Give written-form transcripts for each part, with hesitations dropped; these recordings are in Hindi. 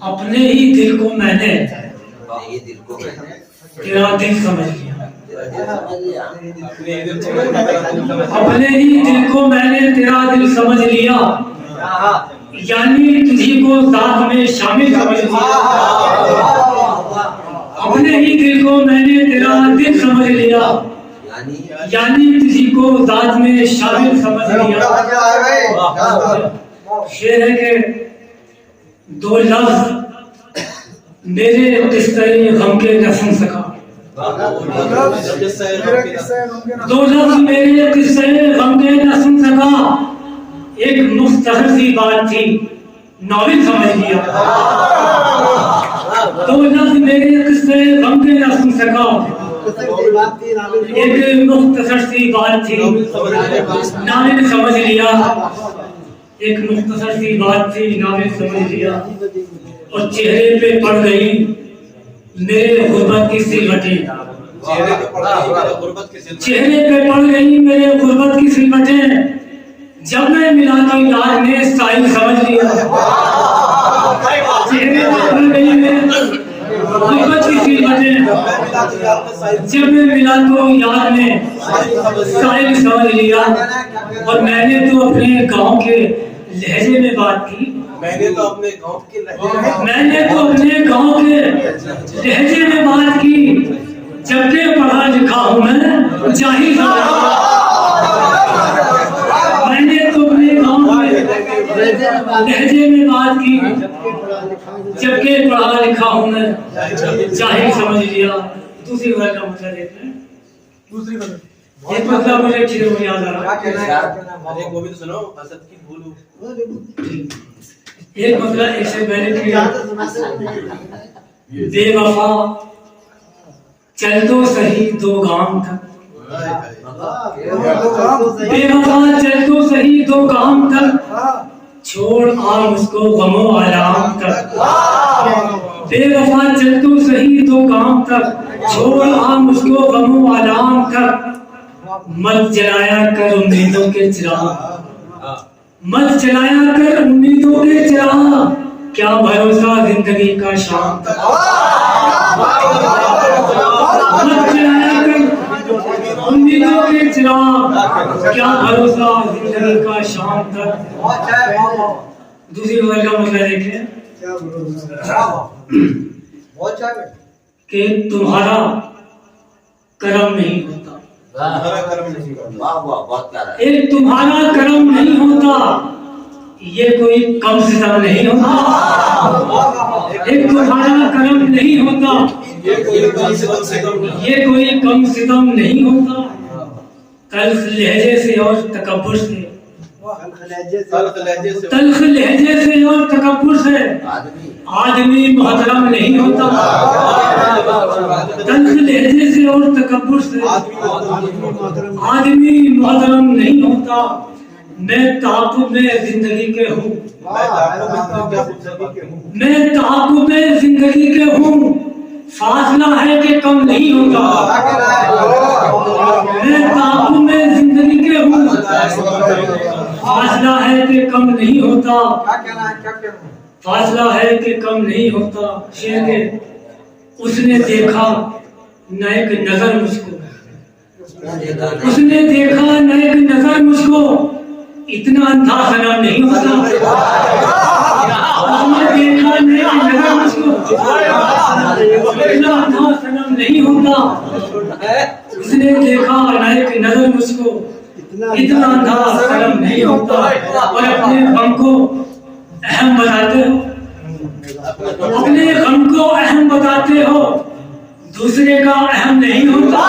अपने ही दिल को मैंने तेरा दिल समझ लिया। अपने ही दिल को मैंने तेरा दिल समझ लिया, यानी तुझी को साथ में शामिल समझ लिया। अपने ही दिल को मैंने तेरा दिल समझ लिया, यानी तुझी को साथ में शामिल समझ लिया। शेर है के दो लफ्ज मेरे किस्से गम के न सुन सका, दो लफ्ज मेरे किस्से गम के न सुन सका, एक मुख्तसर सी बात थी नॉवेल समझ लिया। दो लफ्ज मेरे किस्से गम के न सुन सका, एक मुख्तसर सी बात थी नॉवेल समझ लिया। एक मुख्तसर सी बात थी नॉवेल समझ लिया, और चेहरे पे पड़ गई मेरे गुर्बत की सिलवटें, चेहरे पे पड़ गई मेरे गुर्बत की सिलवटें, जब मैं मिला तो यार ने साहिल समझ लिया। चेहरे पे पड़ गई मेरे गुर्बत की सिलवटें, जब मैं मिला तो यार ने साहिल समझ लिया। और मैंने तो अपने गांव के लहजे में बात की, मैंने तो अपने गांव के लहजे में बात की, जबकि पढ़ा लिखा हूं मैं जाहिल। मैंने तो अपने गांव के लहजे में बात की, जबकि पढ़ा लिखा हूं मैं जाहिल समझ लिया। दूसरी बात का मतलब देखते हैं, दूसरी बात एक मतलब मुझे ठीक से याद आ रहा है। अरे वो भी तो सुनो, असद की भूल। एक मतलब ऐसे मैंने किया, बेवफा चल तो सही दो गांव तक, बेवफा चल तो सही दो गांव तक, छोड़ आ मुझको गमो आराम तक। बेवफा चल तो सही दो गांव तक, छोड़ आ मुझको गमो आराम तक। मत जलाया कर उम्मीदों के चिराग, मत जलाया कर उम्मीदों के चिराग, क्या भरोसा जिंदगी का शाम तक। मत जलाया कर उम्मीदों के चिराग, क्या भरोसा जिंदगी का शाम तक। दूसरी बात का मतलब देखें कि तुम्हारा कर्म नहीं होता, एक तुम्हारा कर्म नहीं होता, ये कोई कम सितम नहीं होता। एक तुम्हारा कर्म नहीं होता, ये कोई कम सितम नहीं होता। तल्ख लहजे से और तकब्बुर से, तल्ख लहजे से और तकब्बुर से आदमी मोहतरम नहीं होता। तल्ख लहजे से और तकब्बुर से आदमी मोहतरम नहीं होता। मैं ताक़ुब में जिंदगी के हूँ, मैं ताक़ुब में जिंदगी के हूँ, फासला है कि कम नहीं होता। मैं ताक़ुब में जिंदगी के हूँ, फासला है कि कम नहीं होता। फासला है कि कम नहीं होता। शेर के उसने देखा न एक नजर मुझको, उसने देखा न एक नजर मुझको, इतना अंधा सनम नहीं होता। उसने देखा न एक नजर मुझको, इतना अंधा सनम नहीं होता। उसने देखा न एक नजर मुझको, इतना अंधा सनम नहीं होता। और अपने गम को अहम बताते हो, अपने गम को अहम बताते हो, दूसरे का अहम नहीं होता।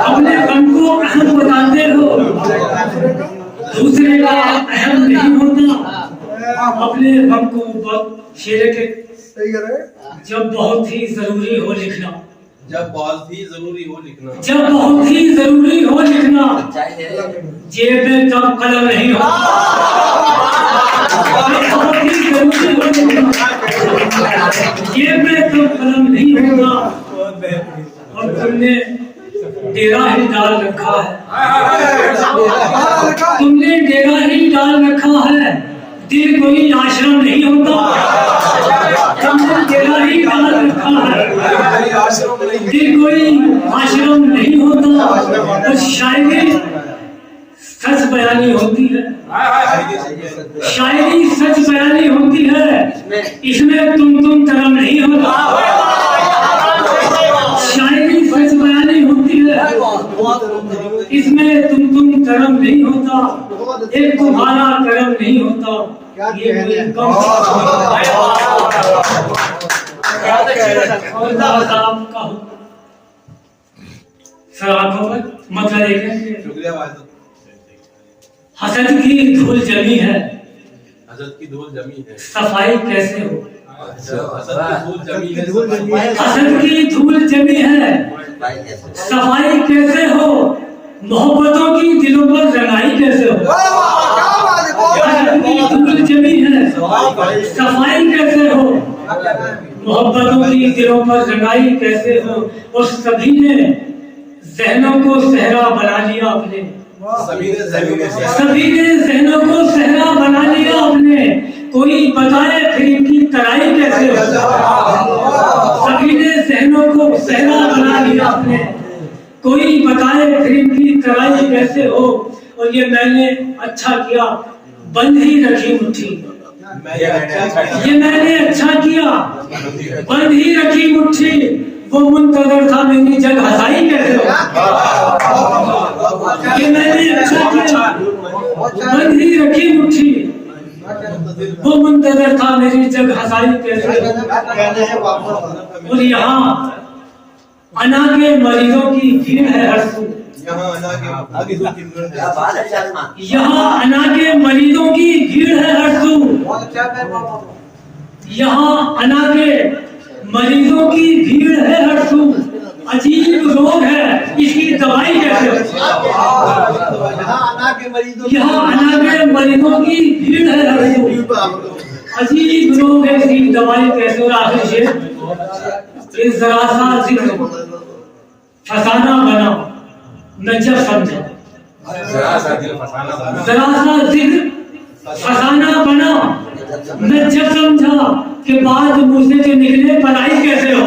अपने गम को अहम बताते हो, दूसरे का अहम नहीं होता। अपने गम को शेर के जब बहुत ही जरूरी हो लिखना, जब बहुत ही जरूरी हो लिखना, जब बहुत ही जरूरी हो लिखना, जेब में तब कलम नहीं होता। बहुत ही जरूरी हो लिखना, जेब में तब कलम नहीं होता। और तुमने डेरा ही डाल रखा है, तुमने डेरा ही डाल रखा है, दिल कोई आश्रम नहीं होता, तुमने तेरा ही डाल रखा है। दिल कोई आश्रम नहीं होता, और शायरी सच बयानी होती है। शायरी सच बयानी होती है, इसमें तुम तरम नहीं होता। शायरी सच बयानी होती है, इसमें तुम तरम नहीं होता। एक तुम्हारा करम नहीं होता, ये कोई कम सर आंखों पर मतलब देखें। शुक्रिया वाहिद। हसद की धूल जमी है, हसद की धूल जमी है, सफाई कैसे हो। हसद की धूल जमी है, हसद की धूल जमी है, सफाई कैसे हो। मोहब्बतों की दिलों पर रंगाई कैसे हो। हसद की धूल जमी है, सफाई कैसे हो। मोहब्बतों की दिलों पर रंगाई कैसे हो। और सभी ने जहनों को सहरा बना लिया अपने, सभी ने जहनों को सहरा बना लिया अपने। कोई बताए फिर इनकी तराई कैसे हो। सभी ने जहनों को सहरा बना लिया अपने, कोई बताए फिर इनकी तराई कैसे हो। और ये मैंने अच्छा किया बंद ही रखी मुट्ठी, ये मैंने अच्छा किया बंद ही रखी मुट्ठी। वो मुंतजर था मेरी जग हसाई कैसे हो। ये मैंने अच्छा किया बंद ही रखी मुट्ठी, वो मुंतजर था मेरी जग हसाई कैसे हो। और यहाँ अना के मरीजों की भीड़ है हर सू, यहाँ अना के मरीजों की भीड़ है हर सू। यहाँ अना के मरीजों की भीड़ है हर सू। अजीब रोग है, इसकी दवाई कैसे हो। यहाँ अना के मरीजों की भीड़ है हर सू। अजीब रोग है, इसकी दवाई कैसे हो। आखिर शेर, जरा सा जिक्र फसाना बना मैं जब समझा, जरा सा जिक्र फसाना बना मैं जब समझा कि बाद मुझसे जो निकले पढ़ाई कैसे हो।